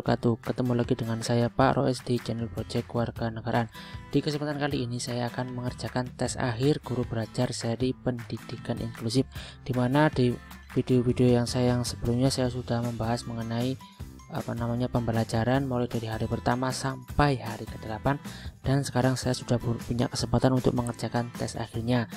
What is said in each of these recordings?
wabarakatuh. Ketemu lagi dengan saya Pak Roes di channel Project Kewarganegaraan. Di kesempatan kali ini saya akan mengerjakan tes akhir guru belajar seri pendidikan inklusif, dimana di video-video yang sebelumnya saya sudah membahas mengenai pembelajaran mulai dari hari pertama sampai hari ke-8, dan sekarang saya sudah punya kesempatan untuk mengerjakan tes akhirnya.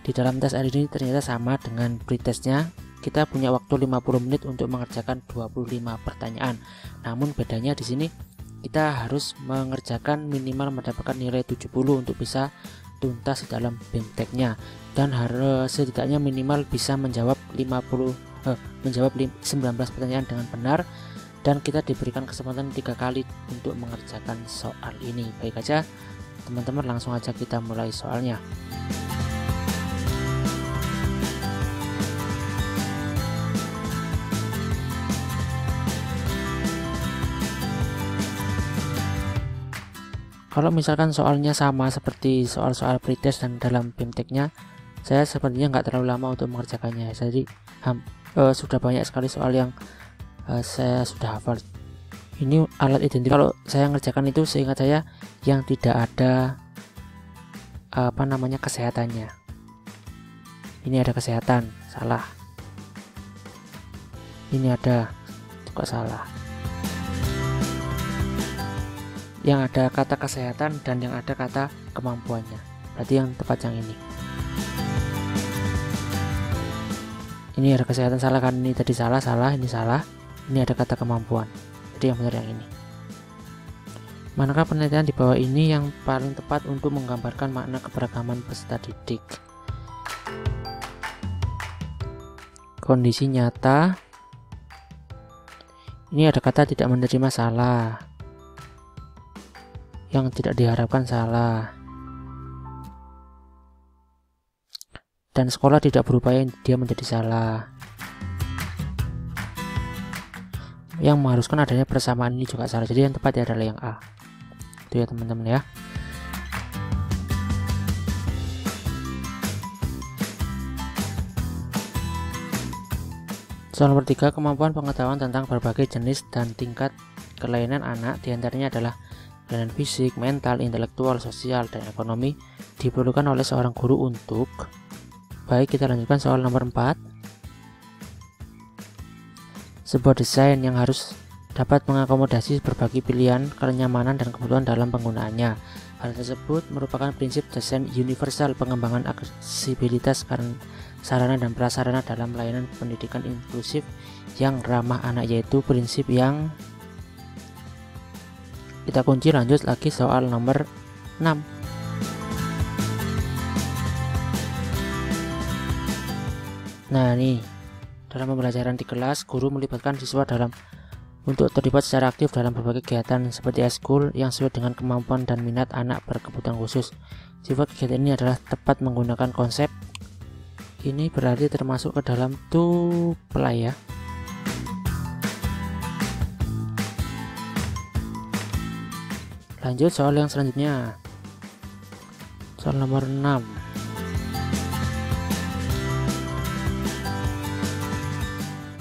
Di dalam tes akhir ini ternyata sama dengan pretestnya. Kita punya waktu 50 menit untuk mengerjakan 25 pertanyaan. Namun bedanya di sini kita harus mengerjakan minimal mendapatkan nilai 70 untuk bisa tuntas di dalam BMTEK-nya, dan harus setidaknya minimal bisa menjawab 19 pertanyaan dengan benar, dan kita diberikan kesempatan 3 kali untuk mengerjakan soal ini. Baik aja teman-teman, langsung aja kita mulai soalnya. Kalau misalkan soalnya sama seperti soal-soal pretest dan dalam BMTEK-nya, saya sepertinya nggak terlalu lama untuk mengerjakannya. Jadi sudah banyak sekali soal yang saya sudah hafal. Ini alat identifikasi. Kalau saya ngerjakan itu seingat saya yang tidak ada kesehatannya. Ini ada kesehatan, salah. Ini ada, juga salah. Yang ada kata kesehatan dan yang ada kata kemampuannya, berarti yang tepat yang ini. Ini ada kesehatan, salah kan, ini tadi salah, ini salah. Ini ada kata kemampuan, jadi yang benar yang ini. Manakah penelitian di bawah ini yang paling tepat untuk menggambarkan makna keberagaman peserta didik? Kondisi nyata. Ini ada kata tidak menerima, salah. Yang tidak diharapkan, salah. Dan sekolah tidak berupaya, dia menjadi salah. Yang mengharuskan adanya persamaan, ini juga salah. Jadi yang tepat adalah yang A. Itu ya teman-teman ya. Soal nomor 3, kemampuan pengetahuan tentang berbagai jenis dan tingkat kelainan anak, diantaranya adalah kelainan fisik, mental, intelektual, sosial, dan ekonomi, diperlukan oleh seorang guru untuk. Baik, kita lanjutkan soal nomor 4. Sebuah desain yang harus dapat mengakomodasi berbagai pilihan, kenyamanan, dan kebutuhan dalam penggunaannya. Hal tersebut merupakan prinsip desain universal pengembangan aksesibilitas sarana dan prasarana dalam layanan pendidikan inklusif yang ramah anak, yaitu prinsip yang kita kunci. Lanjut lagi soal nomor 6. Nah, nih dalam pembelajaran di kelas, guru melibatkan siswa untuk terlibat secara aktif dalam berbagai kegiatan seperti eskul yang sesuai dengan kemampuan dan minat anak berkebutuhan khusus. Sifat kegiatan ini adalah tepat menggunakan konsep. Ini berarti termasuk ke dalam to play ya. Lanjut soal yang selanjutnya. Soal nomor 6.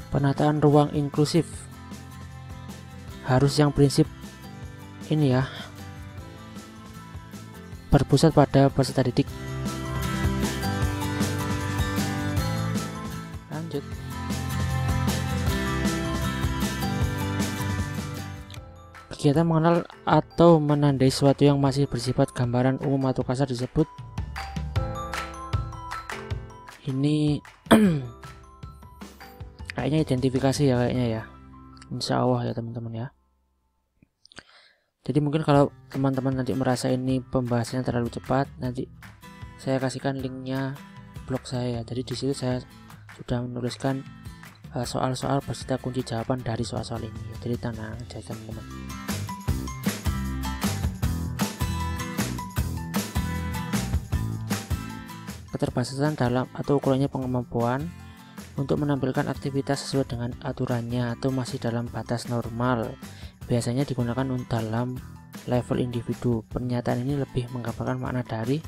Penataan ruang inklusif harus yang prinsip ini ya, berpusat pada peserta didik. Lanjut. Kegiatan mengenal atau menandai sesuatu yang masih bersifat gambaran umum atau kasar disebut. Ini kayaknya identifikasi ya, kayaknya ya. Insya Allah ya teman-teman ya. Jadi mungkin kalau teman-teman nanti merasa ini pembahasannya terlalu cepat, nanti saya kasihkan linknya blog saya. Jadi di situ saya sudah menuliskan soal-soal beserta kunci jawaban dari soal-soal ini. Jadi tenang aja teman-teman. Keterbatasan dalam atau ukurannya kemampuan untuk menampilkan aktivitas sesuai dengan aturannya atau masih dalam batas normal, biasanya digunakan dalam level individu. Pernyataan ini lebih menggambarkan makna dari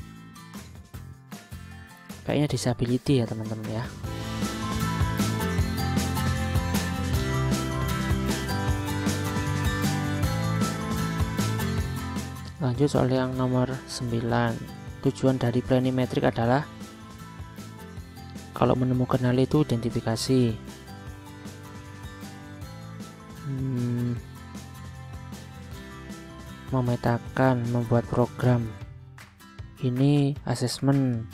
kayaknya disability ya teman-teman ya. Lanjut soal yang nomor 9. Tujuan dari planimetrik adalah kalau menemukan hal itu identifikasi. Memetakan, membuat program. Ini asesmen.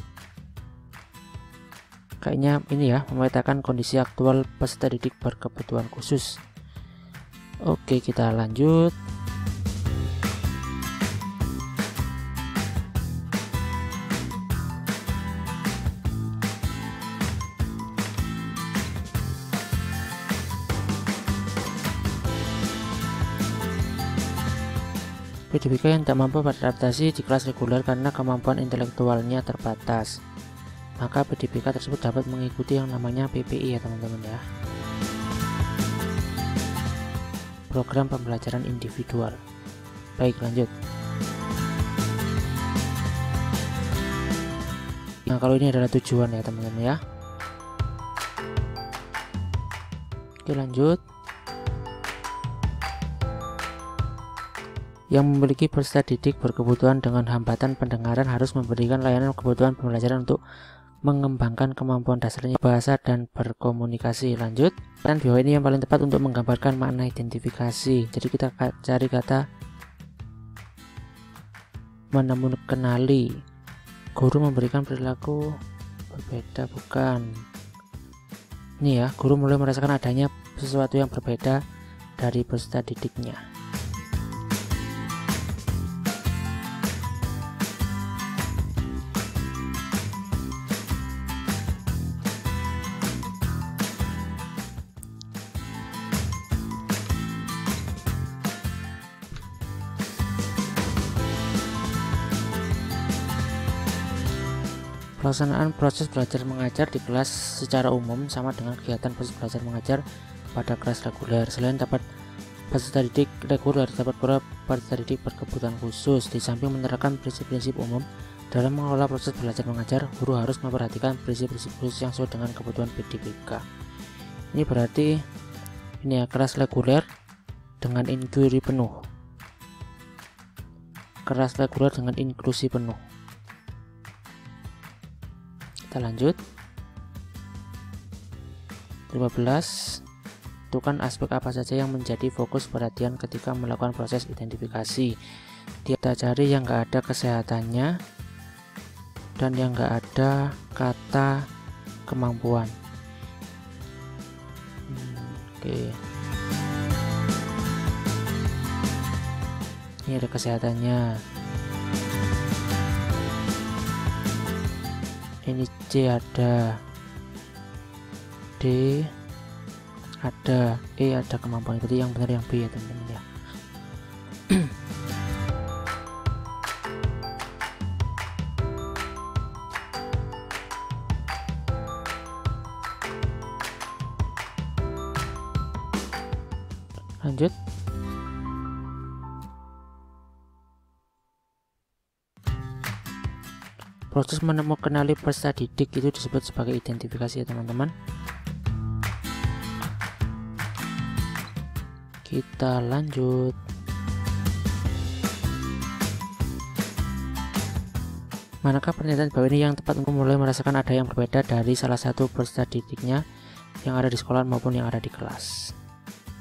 Kayaknya ini ya, memetakan kondisi aktual peserta didik berkebutuhan khusus. Oke, kita lanjut. PDBK yang tak mampu beradaptasi di kelas reguler karena kemampuan intelektualnya terbatas, maka PDBK tersebut dapat mengikuti yang namanya PPI ya teman-teman ya. Program pembelajaran individual. Baik, lanjut. Nah, kalau ini adalah tujuan ya teman-teman ya. Oke, lanjut. Yang memiliki peserta didik berkebutuhan dengan hambatan pendengaran harus memberikan layanan kebutuhan pembelajaran untuk mengembangkan kemampuan dasarnya bahasa dan berkomunikasi. Lanjut. Dan bawah ini yang paling tepat untuk menggambarkan makna identifikasi. Jadi kita cari kata menemukan, kenali. Guru memberikan perilaku berbeda, bukan. Ini ya, guru mulai merasakan adanya sesuatu yang berbeda dari peserta didiknya. Pelaksanaan proses belajar mengajar di kelas secara umum sama dengan kegiatan proses belajar mengajar pada kelas reguler. Selain dapat peserta didik reguler, dapat pula peserta didik berkebutuhan khusus. Di samping menerapkan prinsip-prinsip umum dalam mengelola proses belajar mengajar, guru harus memperhatikan prinsip-prinsip khusus yang sesuai dengan kebutuhan PDBK. Ini berarti ini ya, kelas reguler dengan inklusi penuh. Kelas reguler dengan inklusi penuh. Kita lanjut. 15. Tentukan aspek apa saja yang menjadi fokus perhatian ketika melakukan proses identifikasi. Kita cari yang enggak ada kesehatannya dan yang enggak ada kata kemampuan. Oke. Ini ada kesehatannya. Ini C ada, D ada, E ada kemampuan. Berarti yang benar yang B ya teman-teman ya. Lanjut. Proses menemukan kenali peserta didik itu disebut sebagai identifikasi ya teman-teman. Kita lanjut. Manakah pernyataan bawah ini yang tepat untuk mulai merasakan ada yang berbeda dari salah satu peserta didiknya yang ada di sekolah maupun yang ada di kelas?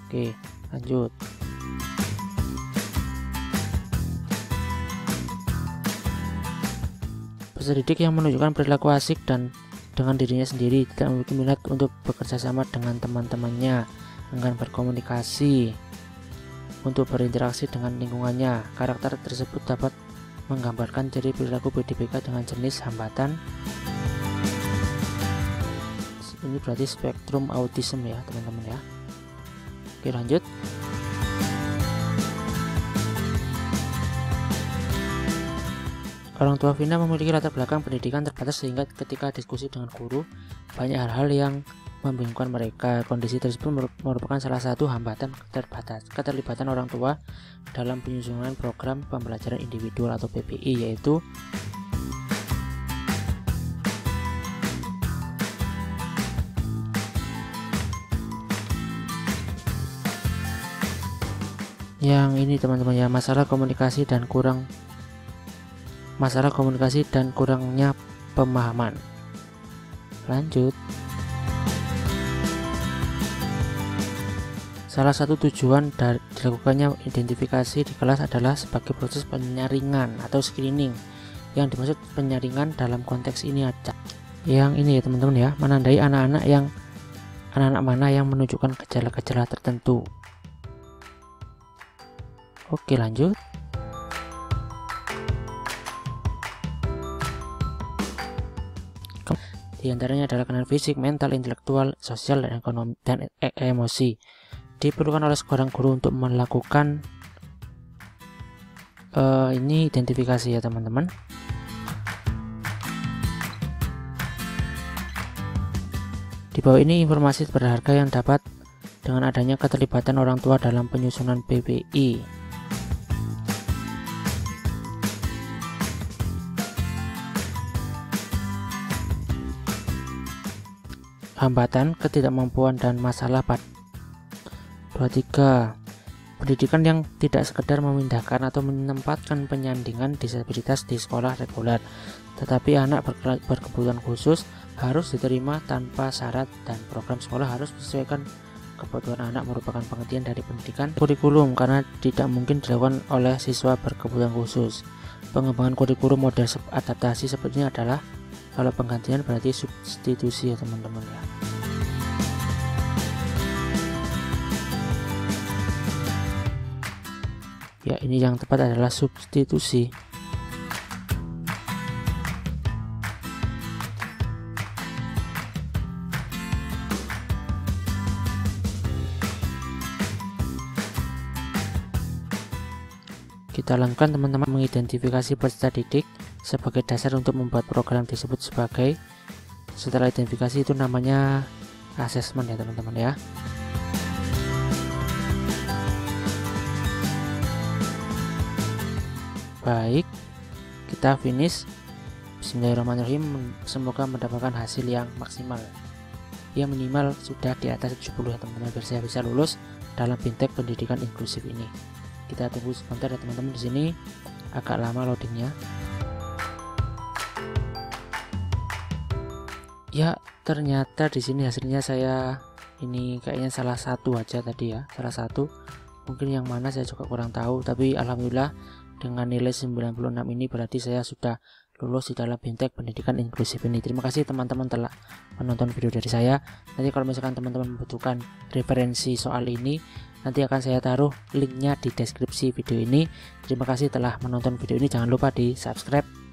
Oke, lanjut. Peserta didik yang menunjukkan perilaku asik dan dengan dirinya sendiri, tidak memiliki minat untuk bekerja sama dengan teman-temannya, enggan berkomunikasi, untuk berinteraksi dengan lingkungannya. Karakter tersebut dapat menggambarkan ciri perilaku PDBK dengan jenis hambatan. Ini berarti spektrum autism ya teman-teman ya. Oke, lanjut. Orang tua Vina memiliki latar belakang pendidikan terbatas sehingga ketika diskusi dengan guru, banyak hal-hal yang membingungkan mereka. Kondisi tersebut merupakan salah satu hambatan keterlibatan orang tua dalam penyusunan program pembelajaran individual atau PPI, yaitu yang ini teman-teman ya, masalah komunikasi dan kurang masalah komunikasi dan kurangnya pemahaman. Lanjut. Salah satu tujuan dari dilakukannya identifikasi di kelas adalah sebagai proses penyaringan atau screening. Yang dimaksud penyaringan dalam konteks ini ada yang ini ya teman-teman ya, menandai anak-anak mana yang menunjukkan gejala-gejala tertentu. Oke, lanjut. Di antaranya adalah kenal fisik, mental, intelektual, sosial, dan ekonomi dan emosi. Diperlukan oleh seorang guru untuk melakukan ini identifikasi ya teman-teman. Di bawah ini informasi berharga yang dapat dengan adanya keterlibatan orang tua dalam penyusunan PPI. Hambatan, ketidakmampuan, dan masalah pada 23. Pendidikan yang tidak sekedar memindahkan atau menempatkan penyandingan disabilitas di sekolah reguler, tetapi anak berkebutuhan khusus harus diterima tanpa syarat dan program sekolah harus disesuaikan kebutuhan anak merupakan pengertian dari pendidikan kurikulum karena tidak mungkin dilakukan oleh siswa berkebutuhan khusus. Pengembangan kurikulum model adaptasi sepertinya adalah kalau penggantian berarti substitusi ya teman-teman ya. Ya, ini yang tepat adalah substitusi. Kita lakukan teman-teman mengidentifikasi peserta didik sebagai dasar untuk membuat program disebut sebagai, setelah identifikasi itu namanya asesmen ya teman-teman ya. Baik, kita finish. Bismillahirrahmanirrahim. Semoga mendapatkan hasil yang maksimal. Ya minimal sudah di atas 70 ya teman-teman, biar saya bisa lulus dalam fintech pendidikan inklusif ini. Kita tunggu sebentar ya teman-teman, di sini agak lama loadingnya. Ya, ternyata di sini hasilnya saya ini kayaknya salah satu aja tadi ya, salah satu. Mungkin yang mana saya juga kurang tahu, tapi alhamdulillah dengan nilai 96 ini berarti saya sudah lulus di dalam fintech pendidikan inklusif ini. Terima kasih teman-teman telah menonton video dari saya. Nanti kalau misalkan teman-teman membutuhkan referensi soal ini, nanti akan saya taruh linknya di deskripsi video ini. Terima kasih telah menonton video ini. Jangan lupa di subscribe,